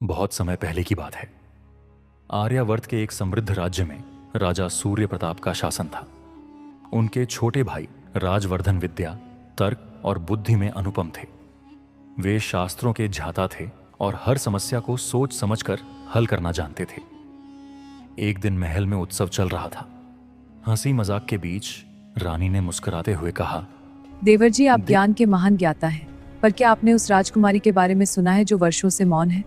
बहुत समय पहले की बात है। आर्यावर्त के एक समृद्ध राज्य में राजा सूर्य प्रताप का शासन था। उनके छोटे भाई राजवर्धन विद्या, तर्क और बुद्धि में अनुपम थे। वे शास्त्रों के झाता थे और हर समस्या को सोच समझकर हल करना जानते थे। एक दिन महल में उत्सव चल रहा था। हंसी मजाक के बीच रानी ने मुस्कुराते हुए कहा, देवर जी, आप ज्ञान के महान ज्ञाता हैं, पर क्या आपने उस राजकुमारी के बारे में सुना है जो वर्षों से मौन है?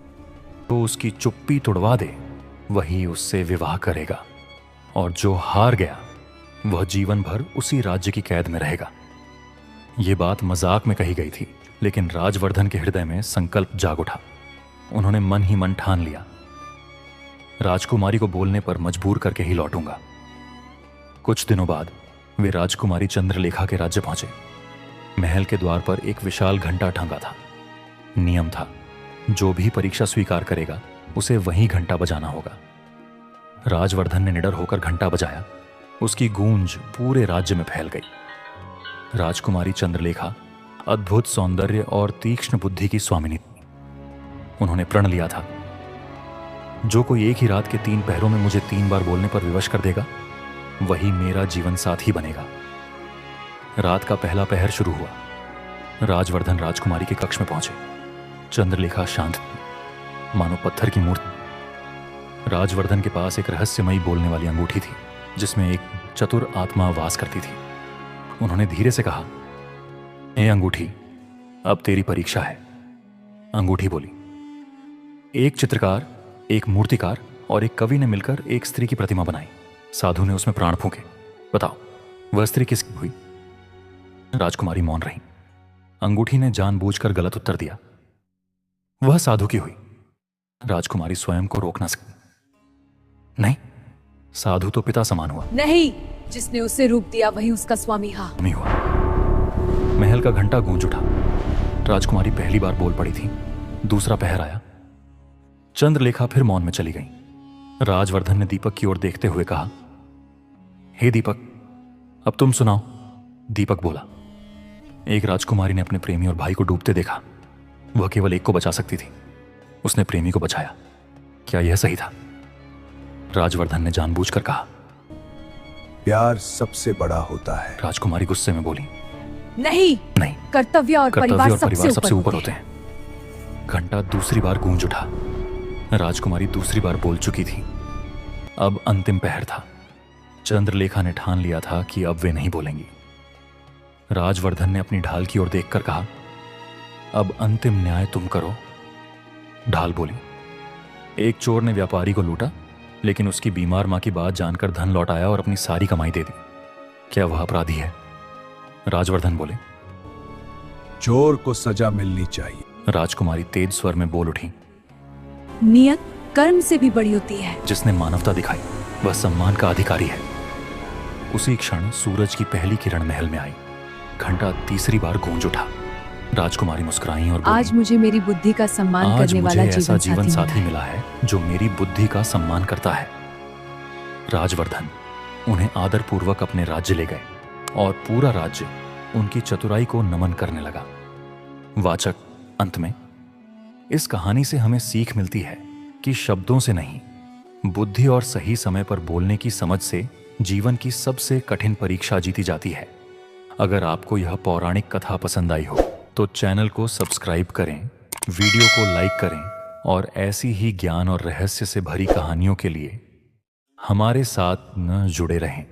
तो उसकी चुप्पी तुड़वा दे, वही उससे विवाह करेगा, और जो हार गया वह जीवन भर उसी राज्य की कैद में रहेगा। ये बात मजाक में कही गई थी, लेकिन राजवर्धन के हृदय में संकल्प जाग उठा। उन्होंने मन ही मन ठान लिया, राजकुमारी को बोलने पर मजबूर करके ही लौटूंगा। कुछ दिनों बाद वे राजकुमारी चंद्रलेखा के राज्य पहुंचे। महल के द्वार पर एक विशाल घंटा टंगा था। नियम था, जो भी परीक्षा स्वीकार करेगा उसे वहीं घंटा बजाना होगा। राजवर्धन ने निडर होकर घंटा बजाया। उसकी गूंज पूरे राज्य में फैल गई। राजकुमारी चंद्रलेखा अद्भुत सौंदर्य और तीक्ष्ण बुद्धि की स्वामिनी थी। उन्होंने प्रण लिया था, जो कोई एक ही रात के 3 पहरों में मुझे 3 बार बोलने पर विवश कर देगा, वही मेरा जीवन साथी बनेगा। रात का पहला पहर शुरू हुआ। राजवर्धन राजकुमारी के कक्ष में पहुंचे। चंद्रलेखा शांत थी, मानो पत्थर की मूर्ति। राजवर्धन के पास एक रहस्यमयी बोलने वाली अंगूठी थी, जिसमें एक चतुर आत्मा वास करती थी। उन्होंने धीरे से कहा, ए अंगूठी, अब तेरी परीक्षा है। अंगूठी बोली, एक चित्रकार, एक मूर्तिकार और एक कवि ने मिलकर एक स्त्री की प्रतिमा बनाई। साधु ने उसमें प्राण फूंके। बताओ, वह स्त्री किसकी हुई? राजकुमारी मौन रही। अंगूठी ने जानबूझकर गलत उत्तर दिया, वह साधु की हुई। राजकुमारी स्वयं को रोक न सकी। नहीं, साधु तो पिता समान हुआ। नहीं, जिसने उसे रूप दिया वही उसका स्वामी हुआ। महल का घंटा गूंज उठा। राजकुमारी पहली बार बोल पड़ी थी। दूसरा पहर आया। चंद्रलेखा फिर मौन में चली गई। राजवर्धन ने दीपक की ओर देखते हुए कहा, हे दीपक, अब तुम सुनाओ। दीपक बोला, एक राजकुमारी ने अपने प्रेमी और भाई को डूबते देखा। वह केवल एक को बचा सकती थी। उसने प्रेमी को बचाया। क्या यह सही था? राजवर्धन ने जानबूझकर कहा, प्यार सबसे बड़ा होता है। राजकुमारी गुस्से में बोली, नहीं, कर्तव्य और परिवार सबसे ऊपर होते हैं। घंटा दूसरी बार गूंज उठा। राजकुमारी दूसरी बार बोल चुकी थी। अब अंतिम पहर था। चंद्रलेखा ने ठान लिया था कि अब वे नहीं बोलेंगी। राजवर्धन ने अपनी ढाल की ओर देखकर कहा, अब अंतिम न्याय तुम करो। ढाल बोली, एक चोर ने व्यापारी को लूटा, लेकिन उसकी बीमार मां की बात जानकर धन लौटाया और अपनी सारी कमाई दे दी। क्या वह अपराधी है? राजवर्धन बोले, चोर को सजा मिलनी चाहिए। राजकुमारी तेज स्वर में बोल उठी, नियत कर्म से भी बड़ी होती है। जिसने मानवता दिखाई वह सम्मान का अधिकारी है। उसी क्षण सूरज की पहली किरण महल में आई। घंटा तीसरी बार गूंज उठा। राजकुमारी मुस्कुराई और बोली, आज मुझे मेरी बुद्धि का सम्मान करने वाला ऐसा जीवन साथी मिला है जो मेरी बुद्धि का सम्मान करता है। राजवर्धन उन्हें आदरपूर्वक अपने राज्य ले गए और पूरा राज्य उनकी चतुराई को नमन करने लगा। वाचक, अंत में इस कहानी से हमें सीख मिलती है कि शब्दों से नहीं, बुद्धि और सही समय पर बोलने की समझ से जीवन की सबसे कठिन परीक्षा जीती जाती है। अगर आपको यह पौराणिक कथा पसंद आई हो तो चैनल को सब्सक्राइब करें, वीडियो को लाइक करें और ऐसी ही ज्ञान और रहस्य से भरी कहानियों के लिए हमारे साथ जुड़े रहें।